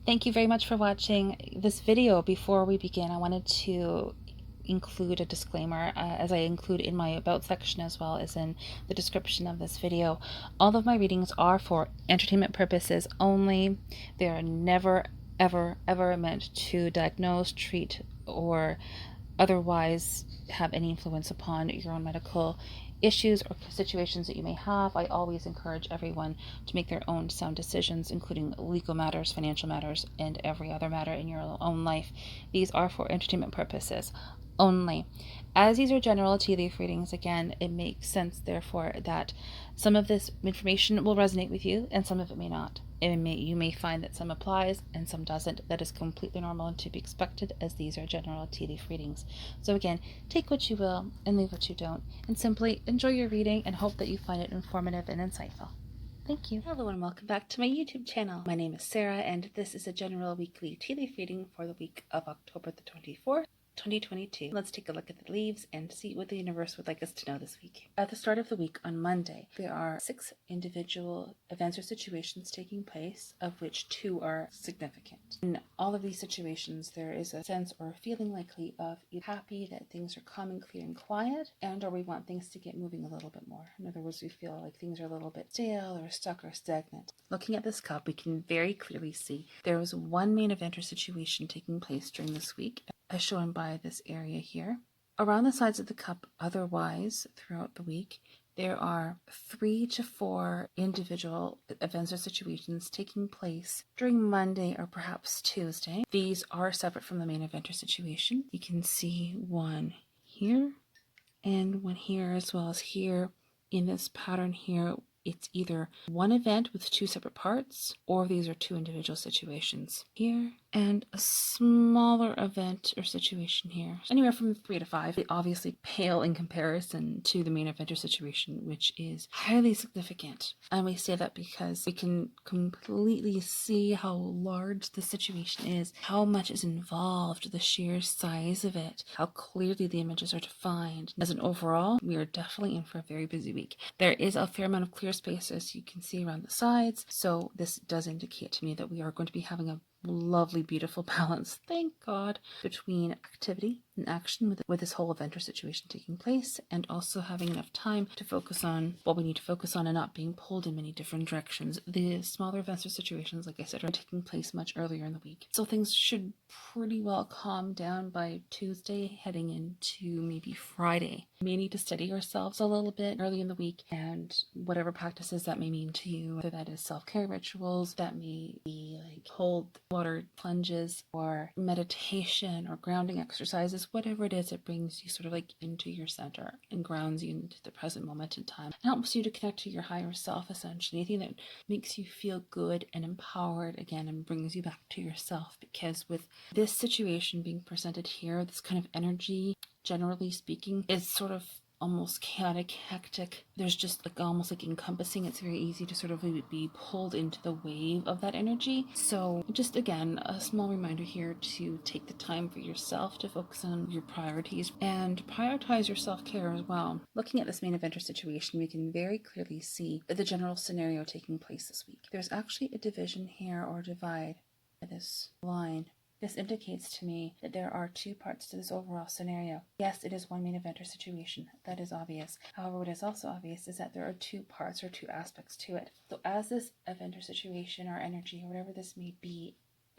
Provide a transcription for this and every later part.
Thank you very much for watching this video. Before we begin, I wanted to include a disclaimer, as I include in my about section as well as in the description of this video. All of my readings are for entertainment purposes only. They are never, ever meant to diagnose, treat, or otherwise have any influence upon your own medical issues or situations that you may have. I always encourage everyone to make their own sound decisions, including legal matters, financial matters, and every other matter in your own life. These are for entertainment purposes only. As these are general tea leaf readings, again, it makes sense, therefore, that some of this information will resonate with you and some of it may not. You may find that some applies and some doesn't. That is completely normal and to be expected, as these are general tea leaf readings. So again, take what you will and leave what you don't, and simply enjoy your reading and hope that you find it informative and insightful. Thank you. Hello and welcome back to my YouTube channel. My name is Sarah and this is a general weekly tea leaf reading for the week of October the 24th. 2022. Let's take a look at the leaves and see what the universe would like us to know this week. At the start of the week on Monday, there are 6 individual events or situations taking place, of which 2 are significant. In all of these situations, there is a sense or a feeling likely of either happy that things are calm and clear and quiet, and or we want things to get moving a little bit more. In other words, we feel like things are a little bit stale or stuck or stagnant. Looking at this cup, we can very clearly see there was one main event or situation taking place during this week, as shown by this area here. Around the sides of the cup, otherwise, throughout the week, there are 3 to 4 individual events or situations taking place during Monday or perhaps Tuesday. These are separate from the main event or situation. You can see one here and one here, as well as here in this pattern here. It's either one event with 2 separate parts, or these are 2 individual situations here, and a smaller event or situation here. Anywhere from 3 to 5. They obviously pale in comparison to the main event or situation, which is highly significant. And we say that because we can completely see how large the situation is, how much is involved, the sheer size of it, how clearly the images are defined. As an overall, we are definitely in for a very busy week. There is a fair amount of clear space, as you can see, around the sides, so this does indicate to me that we are going to be having a lovely, beautiful balance, thank God, between activity and action with this whole event or situation taking place, and also having enough time to focus on what we need to focus on and not being pulled in many different directions. The smaller events or situations, like I said, are taking place much earlier in the week, so things should pretty well calm down by Tuesday, heading into maybe Friday. We may need to steady ourselves a little bit early in the week, and whatever practices that may mean to you, whether that is self-care rituals, that may be like cold water plunges or meditation or grounding exercises, whatever it is, it brings you sort of like into your center and grounds you into the present moment in time. It helps you to connect to your higher self, essentially, anything that makes you feel good and empowered again and brings you back to yourself. Because with this situation being presented here, this kind of energy, generally speaking, is sort of almost chaotic, hectic. There's just like almost like encompassing. It's very easy to sort of be pulled into the wave of that energy. So just again, a small reminder here to take the time for yourself to focus on your priorities and prioritize your self-care as well. Looking at this main event or situation, we can very clearly see the general scenario taking place this week. There's actually a division here or divide by this line. This indicates to me that there are 2 parts to this overall scenario. Yes, it is one main event or situation. That is obvious. However, what is also obvious is that there are 2 parts or 2 aspects to it. So as this event or situation or energy or whatever this may be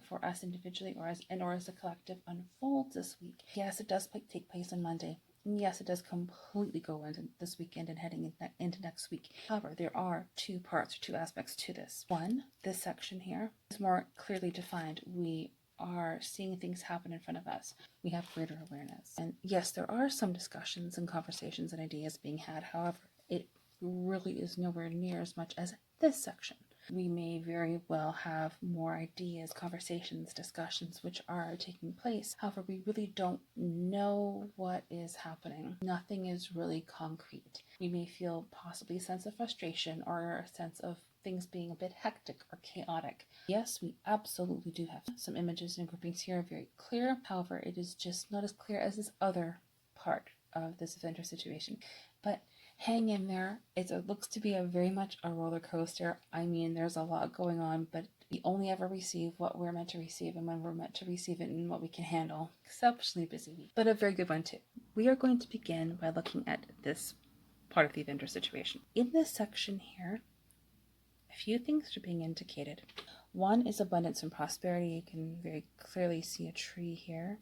for us individually or as a collective unfolds this week, yes, it does take place on Monday. Yes, it does completely go into this weekend and heading into next week. However, there are 2 parts or 2 aspects to this. One, this section here is more clearly defined. We are seeing things happen in front of us. We have greater awareness. And yes, there are some discussions and conversations and ideas being had. However, it really is nowhere near as much as this section. We may very well have more ideas, conversations, discussions which are taking place. However, we really don't know what is happening. Nothing is really concrete. We may feel possibly a sense of frustration or a sense of things being a bit hectic or chaotic. Yes, we absolutely do have some images and groupings here very clear. However, it is just not as clear as this other part of this event or situation. But hang in there. It looks to be very much a roller coaster. I mean, there's a lot going on, but We only ever receive what we're meant to receive and when we're meant to receive it and what we can handle. Exceptionally busy week, but a very good one too. We are going to begin by looking at this part of the vendor situation. In this section here, a few things are being indicated. One is abundance and prosperity. You can very clearly see a tree here.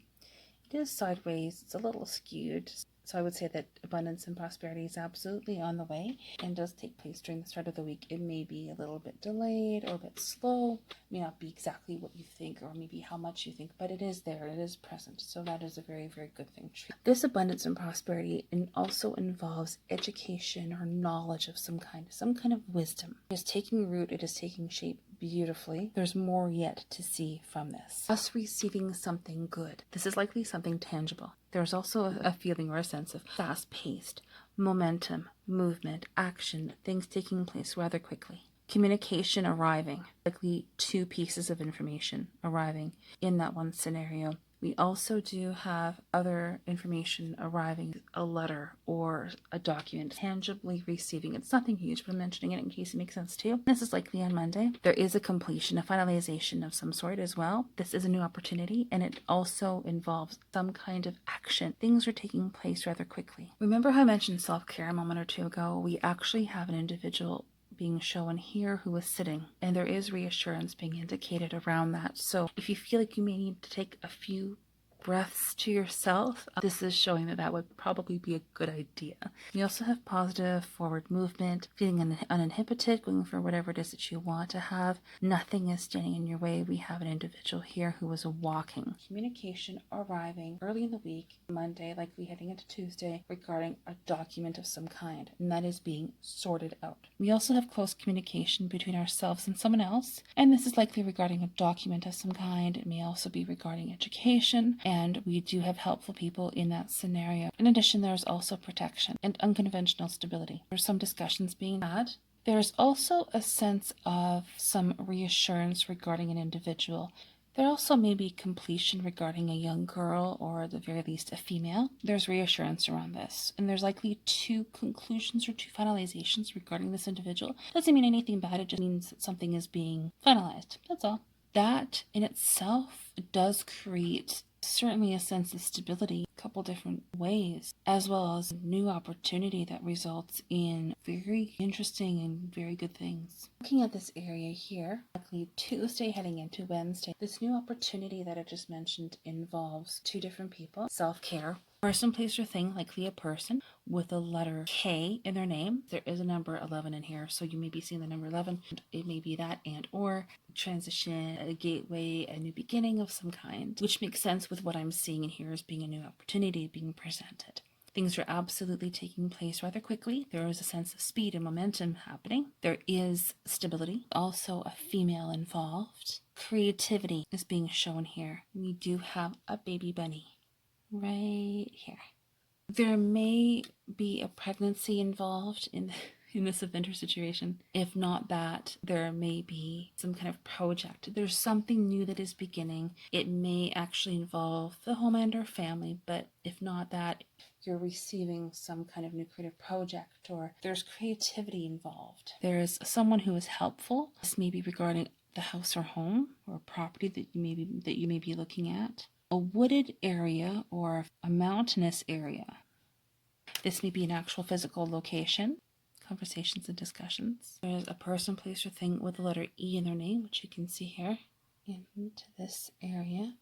It is sideways, it's a little skewed. So I would say that abundance and prosperity is absolutely on the way and does take place during the start of the week. It may be a little bit delayed or a bit slow. It may not be exactly what you think or maybe how much you think, but it is there, it is present. So that is a very, very good thing. This abundance and prosperity also involves education or knowledge of some kind of wisdom. It is taking root, it is taking shape beautifully. There's more yet to see from this. Us receiving something good. This is likely something tangible. There's also a feeling or a sense of fast-paced, momentum, movement, action, things taking place rather quickly. Communication arriving, likely 2 pieces of information arriving in that one scenario. We also do have other information arriving, a letter or a document, tangibly receiving. It's nothing huge, but I'm mentioning it in case it makes sense too. This is likely on Monday. There is a completion, a finalization of some sort as well. This is a new opportunity, and it also involves some kind of action. Things are taking place rather quickly. Remember how I mentioned self-care a moment or two ago? We actually have an individual being shown here who is sitting, and there is reassurance being indicated around that. So if you feel like you may need to take a few breaths to yourself, this is showing that would probably be a good idea. We also have positive forward movement, feeling uninhibited, going for whatever it is that you want to have. Nothing is standing in your way. We have an individual here who is walking. Communication arriving early in the week, Monday, likely heading into Tuesday, regarding a document of some kind, and that is being sorted out. We also have close communication between ourselves and someone else, and this is likely regarding a document of some kind. It may also be regarding education, and we do have helpful people in that scenario. In addition, there's also protection and unconventional stability. There's some discussions being had. There's also a sense of some reassurance regarding an individual. There also may be completion regarding a young girl or at the very least a female. There's reassurance around this, and there's likely 2 conclusions or 2 finalizations regarding this individual. Doesn't mean anything bad, it just means that something is being finalized. That's all. That in itself does create certainly a sense of stability a couple different ways, as well as a new opportunity that results in very interesting and very good things. Looking at this area here, likely Tuesday heading into Wednesday, this new opportunity that I just mentioned involves 2 different people. Self-care, person, place, or thing, likely a person with a letter K in their name. There is a number 11 in here, so you may be seeing the number 11. It may be that and or transition, a gateway, a new beginning of some kind, which makes sense with what I'm seeing in here as being a new opportunity being presented. Things are absolutely taking place rather quickly. There is a sense of speed and momentum happening. There is stability, also a female involved. Creativity is being shown here. We do have a baby bunny right here. There may be a pregnancy involved in this event or situation. If not that, there may be some kind of project. There's something new that is beginning. It may actually involve the home and or family, but if not that, you're receiving some kind of new creative project, or there's creativity involved. There's someone who is helpful. This may be regarding the house or home or property that you may be looking at. A wooded area or a mountainous area. This may be an actual physical location. Conversations and discussions. There's a person, place, or thing with the letter E in their name, which you can see here into this area.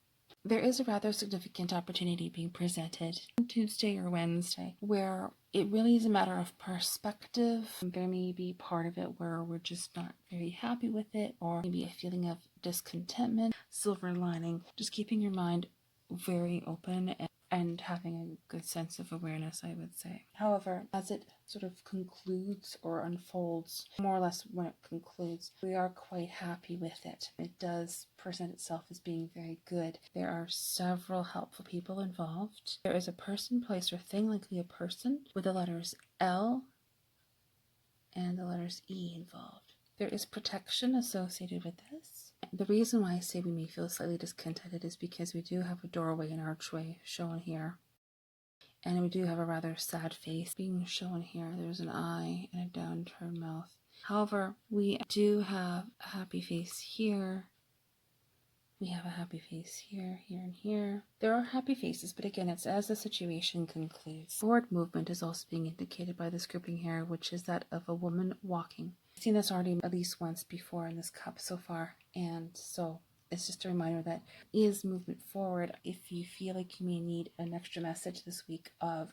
There is a rather significant opportunity being presented on Tuesday or Wednesday where it really is a matter of perspective. There may be part of it where we're just not very happy with it, or maybe a feeling of discontentment, silver lining, just keeping your mind very open and having a good sense of awareness, I would say. However, as it sort of concludes or unfolds, more or less when it concludes, we are quite happy with it. It does present itself as being very good. There are several helpful people involved. There is a person, place, or thing, likely a person, with the letters L and the letters E involved. There is protection associated with this. The reason why I say we may feel slightly discontented is because we do have a doorway and archway shown here. And we do have a rather sad face being shown here. There's an eye and a downturned mouth. However, we do have a happy face here. We have a happy face here, here, and here. There are happy faces, but again, it's as the situation concludes. Forward movement is also being indicated by this grouping here, which is that of a woman walking. I've seen this already at least once before in this cup so far, and so it's just a reminder that is movement forward. If you feel like you may need an extra message this week of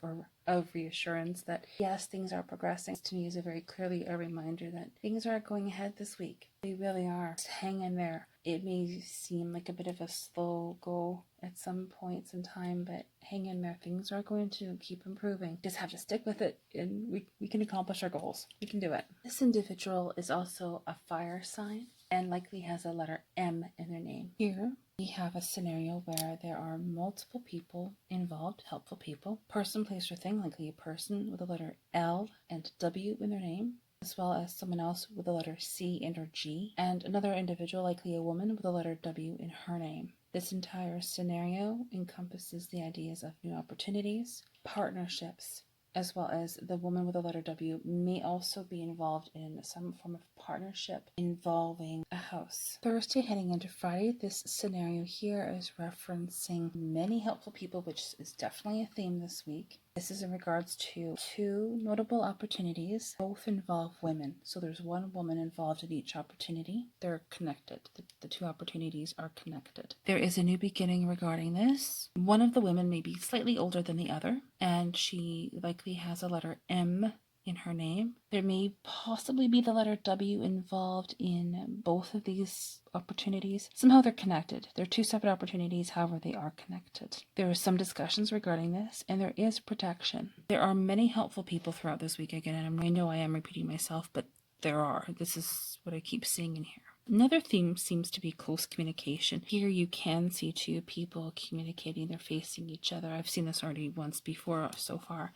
reassurance that yes, things are progressing, to me is a very clearly a reminder that things are going ahead this week. They really are. Just hang in there. It may seem like a bit of a slow go at some points in time, but hang in there. Things are going to keep improving. Just have to stick with it, and we can accomplish our goals. We can do it. This individual is also a fire sign and likely has a letter M in their name. Here we have a scenario where there are multiple people involved, helpful people, person, place, or thing, likely a person with a letter L and W in their name, as well as someone else with the letter C and or G, and another individual, likely a woman, with the letter W in her name. This entire scenario encompasses the ideas of new opportunities, partnerships, as well as the woman with the letter W may also be involved in some form of partnership involving a house. Thursday heading into Friday, this scenario here is referencing many helpful people, which is definitely a theme this week. This is in regards to two notable opportunities. Both involve women. So there's one woman involved in each opportunity. They're connected. The two opportunities are connected. There is a new beginning regarding this. One of the women may be slightly older than the other, and she likely has a letter M in her name. There may possibly be the letter W involved in both of these opportunities. Somehow they're connected. They're two separate opportunities, however they are connected. There are some discussions regarding this, and there is protection. There are many helpful people throughout this week again, and I know I am repeating myself, but there are. This is what I keep seeing in here. Another theme seems to be close communication. Here you can see two people communicating, they're facing each other. I've seen this already once before so far.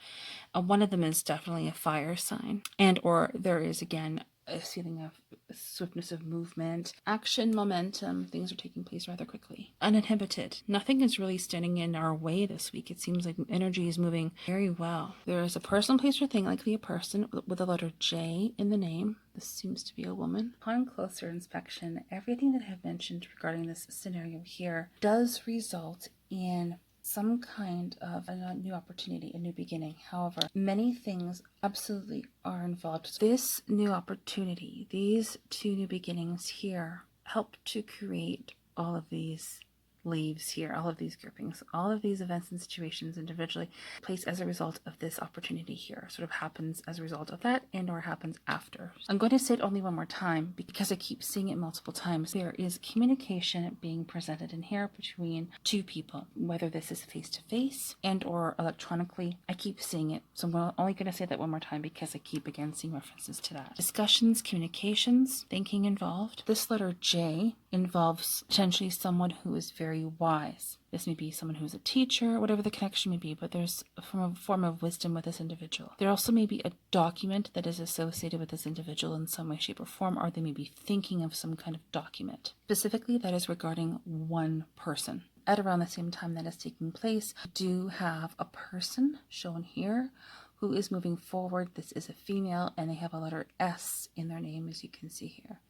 One of them is definitely a fire sign, and or there is again a feeling of swiftness of movement, action, momentum. Things are taking place rather quickly. Uninhibited. Nothing is really standing in our way this week. It seems like energy is moving very well. There is a person, place, or thing, likely a person with the letter J in the name. This seems to be a woman. Upon closer inspection, everything that I've mentioned regarding this scenario here does result in some kind of a new opportunity, a new beginning. However, many things absolutely are involved. This new opportunity, these two new beginnings here, help to create all of these leaves here, all of these groupings, all of these events and situations individually placed as a result of this opportunity here, sort of happens as a result of that and or happens after. I'm going to say it only one more time because I keep seeing it multiple times. There is communication being presented in here between two people, whether this is face-to-face and or electronically. I keep seeing it, so I'm only going to say that one more time because I keep again seeing references to that. Discussions, communications, thinking involved. This letter J involves potentially someone who is very wise. This may be someone who's a teacher, whatever the connection may be, but there's a form of wisdom with this individual. There also may be a document that is associated with this individual in some way, shape, or form, or they may be thinking of some kind of document. Specifically, that is regarding one person. At around the same time that is taking place, we do have a person shown here who is moving forward. This is a female, and they have a letter S in their name, as you can see here.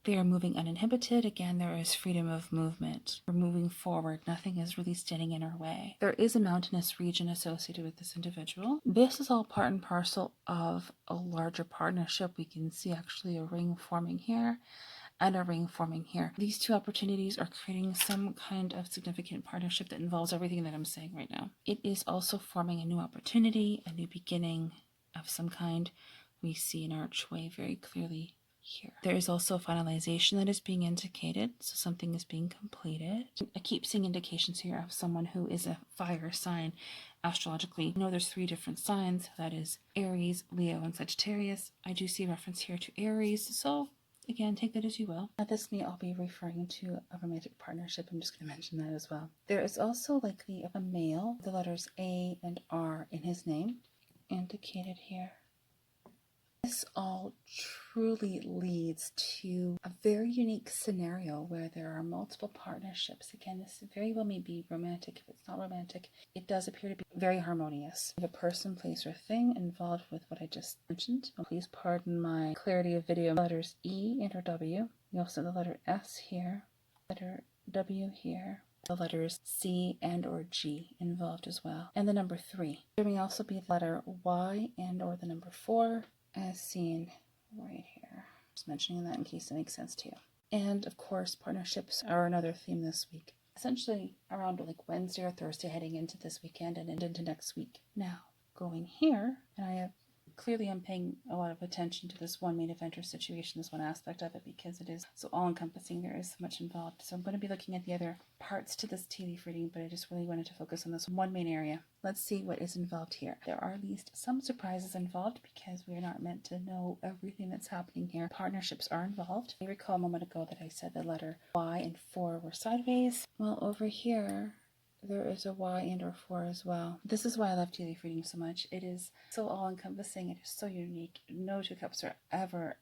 They are moving uninhibited. Again, there is freedom of movement. We're moving forward. Nothing is really standing in our way. There is a mountainous region associated with this individual. This is all part and parcel of a larger partnership. We can see actually a ring forming here and a ring forming here. These two opportunities are creating some kind of significant partnership that involves everything that I'm saying right now. It is also forming a new opportunity, a new beginning of some kind. We see an archway very clearly here. There is also finalization that is being indicated, so something is being completed. I keep seeing indications here of someone who is a fire sign astrologically. You know, there's 3 different signs, that is Aries, Leo, and Sagittarius. I do see reference here to Aries, so again, take that as you will. At this may all be referring to a romantic partnership. I'm just going to mention that as well. There is also likely a male, the letters A and R in his name, indicated here. This all truly leads to a very unique scenario where there are multiple partnerships. Again, this very well may be romantic. If it's not romantic, it does appear to be very harmonious. We have a person, place, or thing involved with what I just mentioned. Please pardon my clarity of video. Letters E and or W. We also have the letter S here, letter W here, the letters C and or G involved as well, and the number 3. There may also be the letter Y and or the number 4, as seen right here. Just mentioning that in case it makes sense to you. And of course, partnerships are another theme this week. Essentially around like Wednesday or Thursday heading into this weekend and into next week. Now, going here, and I have clearly I'm paying a lot of attention to this one main eventer situation, this one aspect of it, because it is so all-encompassing. There is so much involved. So I'm going to be looking at the other parts to this tea leaf reading, but I just really wanted to focus on this one main area. Let's see what is involved here. There are at least some surprises involved because we are not meant to know everything that's happening here. Partnerships are involved. I recall a moment ago that I said the letter Y and 4 were sideways. Well, over here, there is a Y and or 4 as well. This is why I love tea leaf reading so much. It is so all-encompassing. It is so unique. No two cups are ever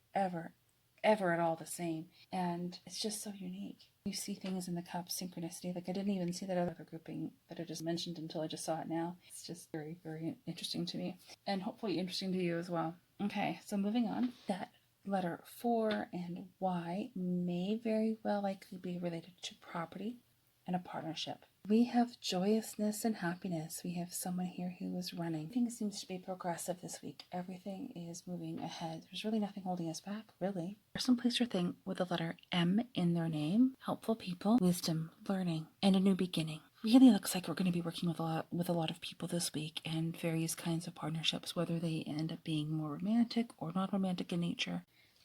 at all the same. And it's just so unique. You see things in the cups, synchronicity. Like I didn't even see that other grouping that I just mentioned until I just saw it now. It's just very, very interesting to me. And hopefully interesting to you as well. Okay, so moving on. That letter 4 and Y may very well likely be related to property and a partnership. We have joyousness and happiness. We have someone here who is running. Everything seems to be progressive this week. Everything is moving ahead. There's really nothing holding us back, really. Person, place, or thing with the letter M in their name. Helpful people, wisdom, learning, and a new beginning. Really looks like we're going to be working with a lot of people this week and various kinds of partnerships, whether they end up being more romantic or not romantic in nature.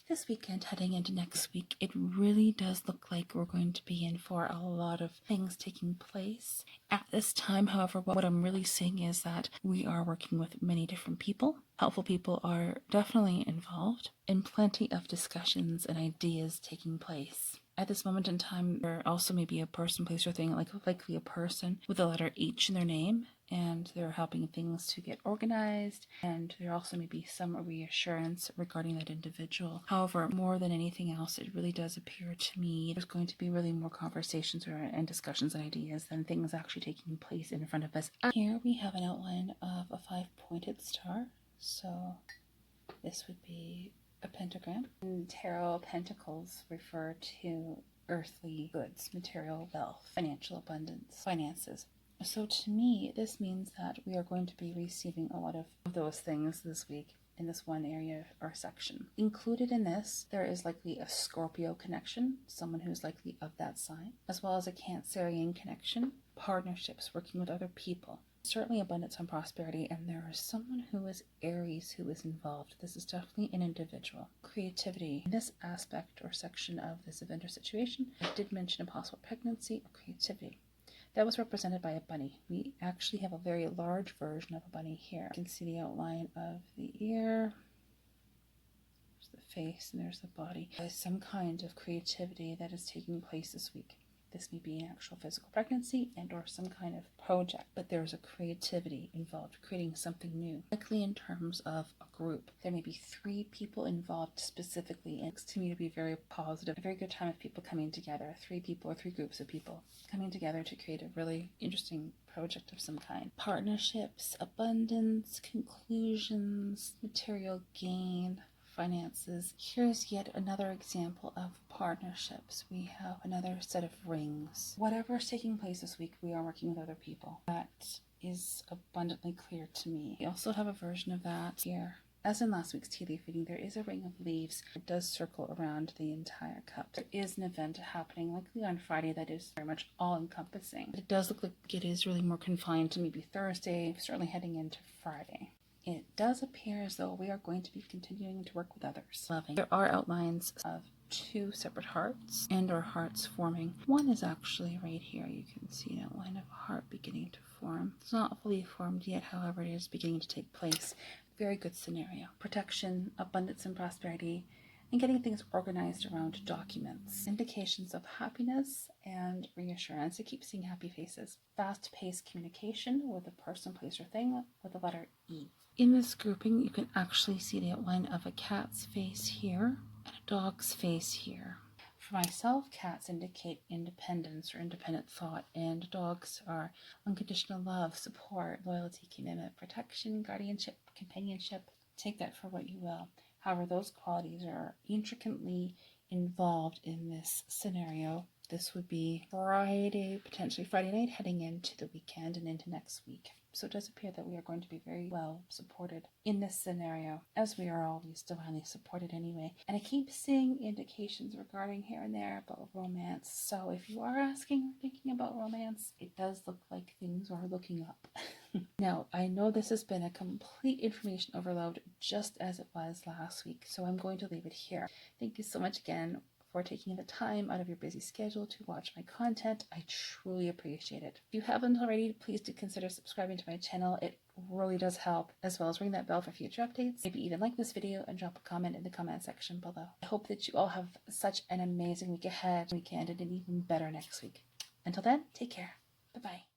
This weekend, heading into next week, it really does look like we're going to be in for a lot of things taking place. At this time, however, what I'm really seeing is that we are working with many different people. Helpful people are definitely involved, and plenty of discussions and ideas taking place. At this moment in time, there also may be a person, place, or thing, likely a person with the letter H in their name, and they're helping things to get organized, and there also may be some reassurance regarding that individual. However, more than anything else, it really does appear to me there's going to be really more conversations and discussions and ideas than things actually taking place in front of us. Here we have an outline of a 5-pointed star, so this would be a pentagram. And tarot pentacles refer to earthly goods, material wealth, financial abundance, finances. So to me, this means that we are going to be receiving a lot of those things this week in this one area or section. Included in this, there is likely a Scorpio connection, someone who's likely of that sign, as well as a Cancerian connection, partnerships, working with other people. Certainly abundance and prosperity, and there is someone who is Aries who is involved. This is definitely an individual. Creativity. In this aspect or section of this event or situation, I did mention a possible pregnancy or creativity. That was represented by a bunny. We actually have a very large version of a bunny here. You can see the outline of the ear. There's the face and there's the body. There's some kind of creativity that is taking place this week. This may be an actual physical pregnancy and or some kind of project, but there's a creativity involved, creating something new. Likely in terms of a group, there may be 3 people involved specifically, and it's to me to be very positive, a very good time of people coming together, 3 people or 3 groups of people coming together to create a really interesting project of some kind. Partnerships, abundance, conclusions, material gain, finances. Here's yet another example of partnerships. We have another set of rings. Whatever is taking place this week, we are working with other people. That is abundantly clear to me. We also have a version of that here. As in last week's tea leaf reading, there is a ring of leaves. It does circle around the entire cup. There is an event happening likely on Friday that is very much all-encompassing. It does look like it is really more confined to maybe Thursday, certainly heading into Friday. It does appear as though we are going to be continuing to work with others. Loving. There are outlines of 2 separate hearts and or hearts forming. One is actually right here. You can see an outline of a heart beginning to form. It's not fully formed yet, however, it is beginning to take place. Very good scenario. Protection, abundance and prosperity, and getting things organized around documents. Indications of happiness and reassurance. I keep seeing happy faces. Fast-paced communication with a person, place, or thing with the letter E. In this grouping, you can actually see the outline of a cat's face here and a dog's face here. For myself, cats indicate independence or independent thought, and dogs are unconditional love, support, loyalty, commitment, protection, guardianship, companionship. Take that for what you will. However, those qualities are intricately involved in this scenario. This would be Friday, potentially Friday night, heading into the weekend and into next week. So it does appear that we are going to be very well supported in this scenario, as we are always divinely supported anyway. And I keep seeing indications regarding here and there about romance. So if you are asking or thinking about romance, it does look like things are looking up. Now, I know this has been a complete information overload, just as it was last week. So I'm going to leave it here. Thank you so much again for taking the time out of your busy schedule to watch my content. I truly appreciate it. If you haven't already, please do consider subscribing to my channel. It really does help, as well as ring that bell for future updates. Maybe even like this video and drop a comment in the comment section below. I hope that you all have such an amazing week ahead, weekend, and an even better next week. Until then, take care. Bye-bye.